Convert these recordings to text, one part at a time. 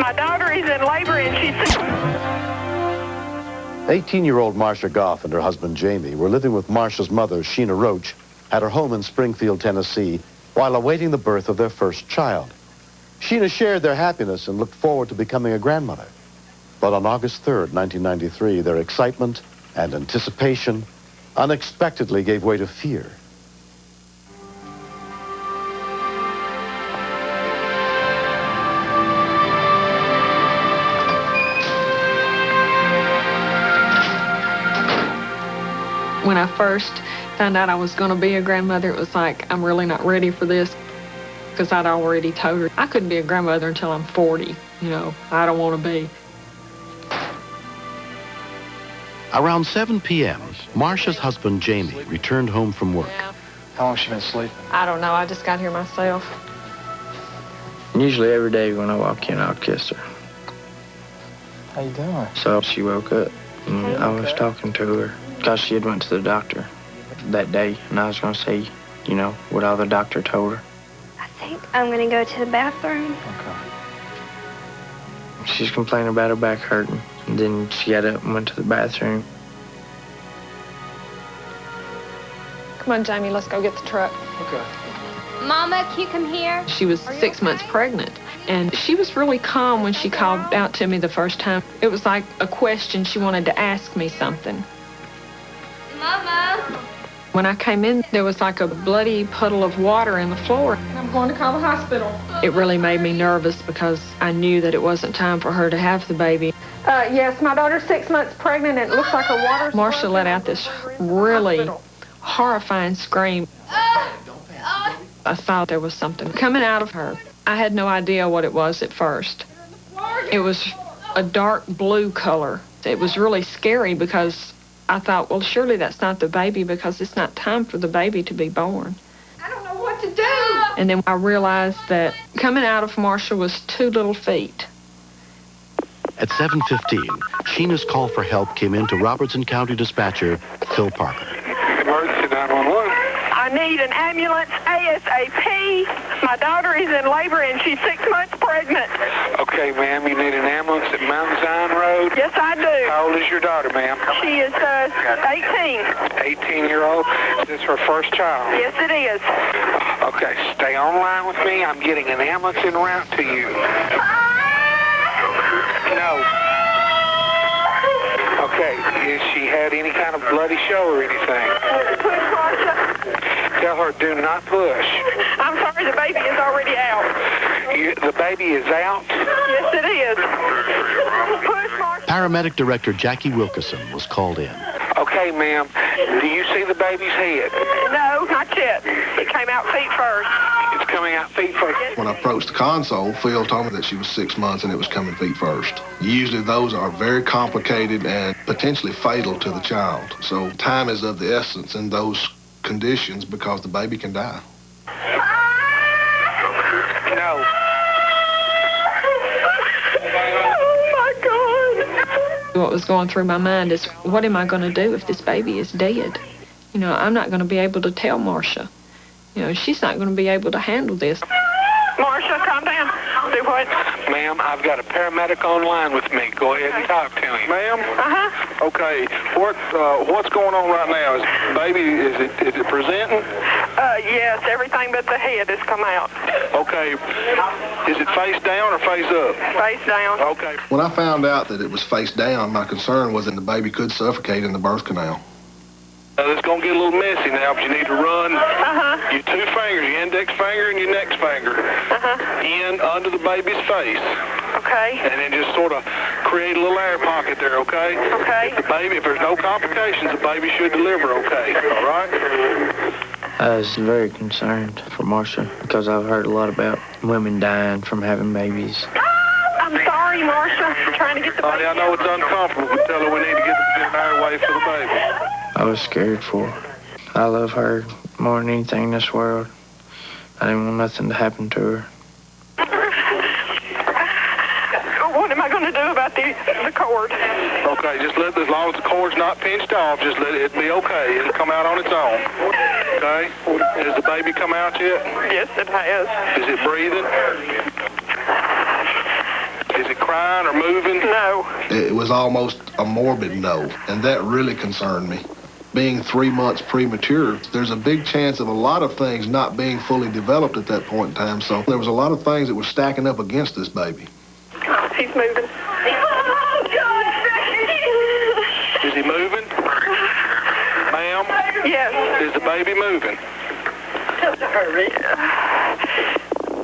My daughter is in labor and she's... 18-year-old Marcia Goff and her husband Jamie were living with Marcia's mother, Sheena Roach, at her home in Springfield, Tennessee, while awaiting the birth of their first child. Sheena shared their happiness and looked forward to becoming a grandmother. But on August 3rd, 1993, their excitement and anticipation unexpectedly gave way to fear. When I first found out I was going to be a grandmother, it was like, I'm really not ready for this, because I'd already told her I couldn't be a grandmother until I'm 40. You know, I don't want to be. Around 7 p.m., Marcia's husband, Jamie, returned home from work. How long has she been sleeping? I don't know. I just got here myself. Usually every day when I walk in, I'll kiss her. How you doing? So she woke up, and I was talking to her, because she had went to the doctor that day, and I was going to say, you know, what all the doctor told her. I think I'm going to go to the bathroom. Okay. She's complaining about her back hurting, and then she got up and went to the bathroom. Come on, Jamie, let's go get the truck. Okay. Mama, can you come here? She was 6 months pregnant, and she was really calm when she called out to me the first time. It was like a question. She wanted to ask me something. Mama! When I came in, there was like a bloody puddle of water in the floor. I'm going to call the hospital. It really made me nervous because I knew that it wasn't time for her to have the baby. Yes, my daughter's 6 months pregnant, and it looks like a water... Marcia let out this really horrifying scream. I thought there was something coming out of her. I had no idea what it was at first. It was a dark blue color. It was really scary because I thought, well, surely that's not the baby because it's not time for the baby to be born. I don't know what to do. And then I realized that coming out of Marcia was 2 little feet. At 7:15, Sheena's call for help came in to Robertson County dispatcher Phil Parker. Emergency 911. I need an ambulance ASAP. My daughter is in labor and she's 6 months pregnant. Okay, ma'am, you need an ambulance at Mount Zion Road? Yes, I do. How old is your daughter, ma'am? She is 18. 18-year-old? Is this her first child? Yes, it is. Okay, stay online with me. I'm getting an ambulance en route to you. No. Okay, has she had any kind of bloody show or anything? Push, Marcia. Tell her, do not push. I'm sorry, the baby is already out. The baby is out? Yes, it is. Push, Marcia. Paramedic Director Jackie Wilkeson was called in. Okay, ma'am. Do you see the baby's head? No, not yet. It came out feet first. It's coming out feet first. When I approached the console, Phil told me that she was 6 months and it was coming feet first. Usually those are very complicated and potentially fatal to the child. So time is of the essence in those conditions because the baby can die. No. What was going through my mind is, what am I going to do if this baby is dead? You know, I'm not going to be able to tell Marcia. You know, she's not going to be able to handle this. Marcia, calm down. Do what? Ma'am, I've got a paramedic online with me. Go ahead and talk to him. Ma'am? Uh-huh. Okay. What's going on right now? Is baby, is it presenting? Yes, everything but the head has come out. Okay. Is it face down or face up? Face down. Okay. When I found out that it was face down, my concern was that the baby could suffocate in the birth canal. It's going to get a little messy now, but you need to run your 2 fingers, your index finger and your next finger, in under the baby's face. Okay. And then just sort of create a little air pocket there, okay? Okay. If there's no complications, the baby should deliver okay, all right? I was very concerned for Marcia because I've heard a lot about women dying from having babies. I'm sorry, Marcia. I'm trying to get the baby. I know it's uncomfortable, but tell her we need to get an airway for the baby. I was scared for her. I love her more than anything in this world. I didn't want nothing to happen to her. What am I going to do about the cord? Okay, just as long as the cord's not pinched off, just let it be okay. It'll come out on its own. Okay? Has the baby come out yet? Yes, it has. Is it breathing? Is it crying or moving? No. It was almost a morbid no, and that really concerned me. Being 3 months premature, there's a big chance of a lot of things not being fully developed at that point in time, so there was a lot of things that were stacking up against this baby. He's moving. Is he moving? Ma'am? Yes. Is the baby moving?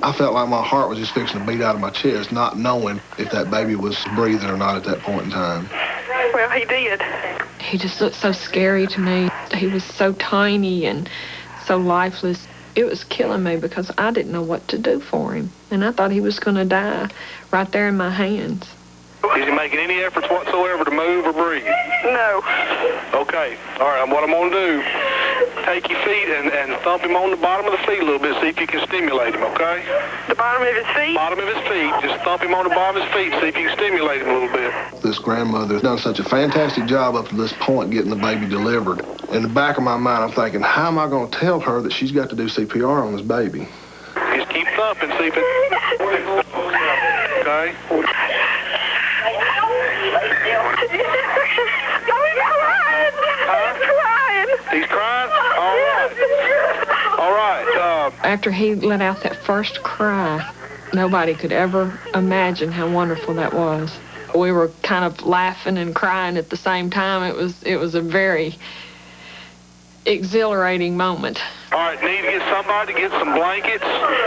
I felt like my heart was just fixing to beat out of my chest, not knowing if that baby was breathing or not at that point in time. Well, he did. He just looked so scary to me. He was so tiny and so lifeless. It was killing me because I didn't know what to do for him. And I thought he was going to die right there in my hands. Is he making any efforts whatsoever to move or breathe? No. Okay. All right, what I'm going to do, take your feet and thump him on the bottom of the feet a little bit, see if you can stimulate him, okay? The bottom of his feet? Bottom of his feet. Just thump him on the bottom of his feet, see if you can stimulate him a little bit. This grandmother has done such a fantastic job up to this point getting the baby delivered. In the back of my mind, I'm thinking, how am I going to tell her that she's got to do CPR on this baby? Just keep thumping, see if it... Okay? He's crying? All right. After he let out that first cry, nobody could ever imagine how wonderful that was. We were kind of laughing and crying at the same time. It was a very exhilarating moment. All right, need to get somebody to get some blankets.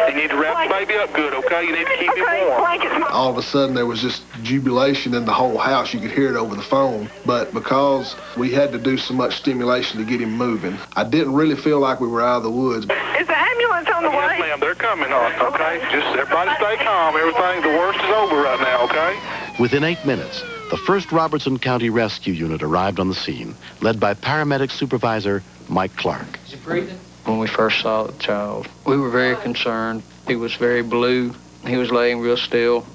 You need to wrap the baby up good, okay? You need to keep him warm. All of a sudden, there was just jubilation in the whole house. You could hear it over the phone. But because we had to do so much stimulation to get him moving, I didn't really feel like we were out of the woods. Is the ambulance on the way? Yes, ma'am, they're coming on, okay? Just everybody stay calm. Everything, the worst is over right now, okay? Within 8 minutes, the 1st Robertson County Rescue Unit arrived on the scene, led by paramedic supervisor Mike Clark. Is he breathing? When we first saw the child, we were very concerned. He was very blue. He was laying real still.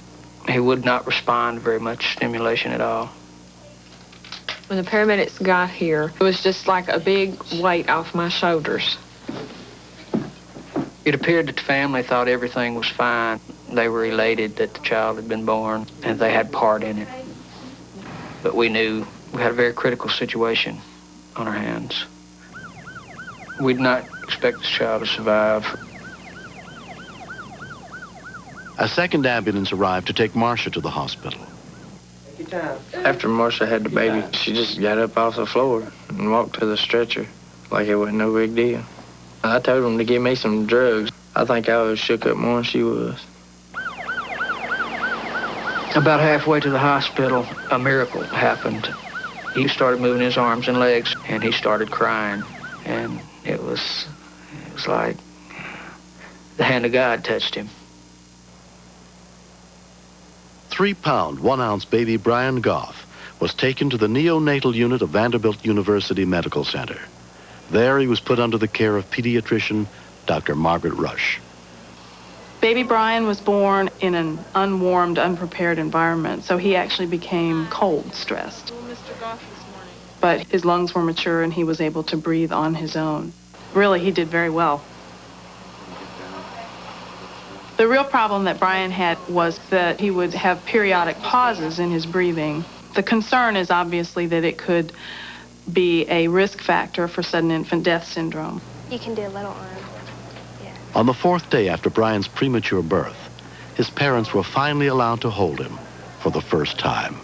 He would not respond very much stimulation at all. When the paramedics got here, it was just like a big weight off my shoulders. It appeared that the family thought everything was fine. They were elated that the child had been born and they had part in it. But we knew we had a very critical situation on our hands. We did not expect this child to survive. A second ambulance arrived to take Marcia to the hospital. After Marcia had the baby, she just got up off the floor and walked to the stretcher like it wasn't no big deal. I told him to give me some drugs. I think I was shook up more than she was. About halfway to the hospital, a miracle happened. He started moving his arms and legs, and he started crying. And it was like the hand of God touched him. 3-pound, 1-ounce baby Brian Goff was taken to the neonatal unit of Vanderbilt University Medical Center. There he was put under the care of pediatrician Dr. Margaret Rush. Baby Brian was born in an unwarmed, unprepared environment, so he actually became cold stressed. But his lungs were mature and he was able to breathe on his own. Really, he did very well. The real problem that Brian had was that he would have periodic pauses in his breathing. The concern is obviously that it could be a risk factor for sudden infant death syndrome. You can do a little arm. Yeah. On the 4th day after Brian's premature birth, his parents were finally allowed to hold him for the first time.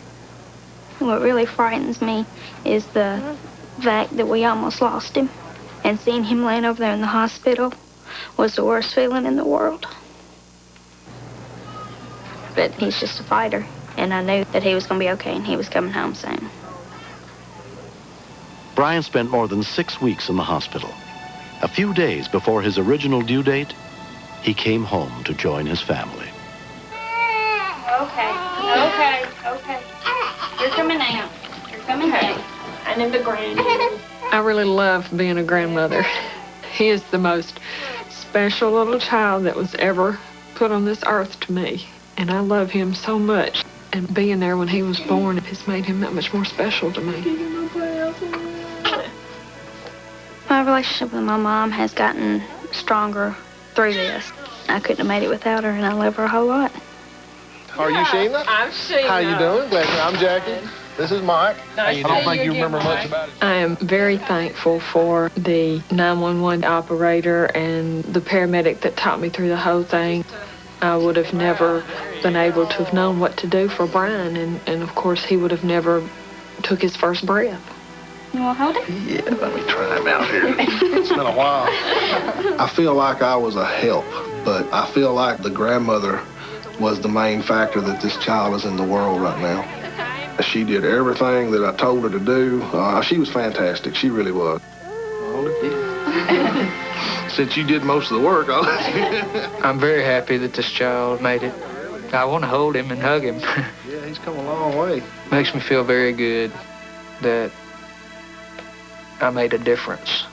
What really frightens me is the fact that we almost lost him. And seeing him laying over there in the hospital was the worst feeling in the world. But he's just a fighter, and I knew that he was going to be okay and he was coming home soon. Brian spent more than 6 weeks in the hospital. A few days before his original due date, he came home to join his family. Okay. You're coming out. You're coming down. I need the granny. I really love being a grandmother. He is the most special little child that was ever put on this earth to me. And I love him so much. And being there when he was born has made him that much more special to me. My relationship with my mom has gotten stronger through this. I couldn't have made it without her, and I love her a whole lot. Are you Sheena? I'm Sheena. How you doing? Glad I'm Jackie. This is Mike. Nice I don't to think see you you again, remember much Mike. about it. I am very thankful for the 911 operator and the paramedic that taught me through the whole thing. I would have never been able to have known what to do for Brian, and of course he would have never took his first breath. You want to hold it? Yeah, let me try him out here. It's been a while. I feel like I was a help, but I feel like the grandmother was the main factor that this child is in the world right now. She did everything that I told her to do. She was fantastic. She really was. Since you did most of the work, I'll let you. I'm very happy that this child made it. I want to hold him and hug him. Yeah, he's come a long way. Makes me feel very good that I made a difference.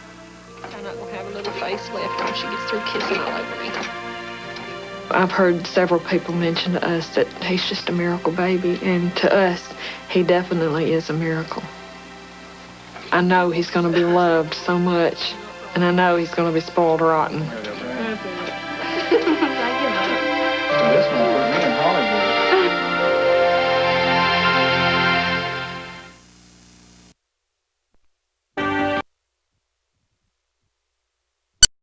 I'm not going to have a little face left when she gets through kissing all over me. I've heard several people mention to us that he's just a miracle baby, and to us, he definitely is a miracle. I know he's going to be loved so much, and I know he's going to be spoiled rotten. This one.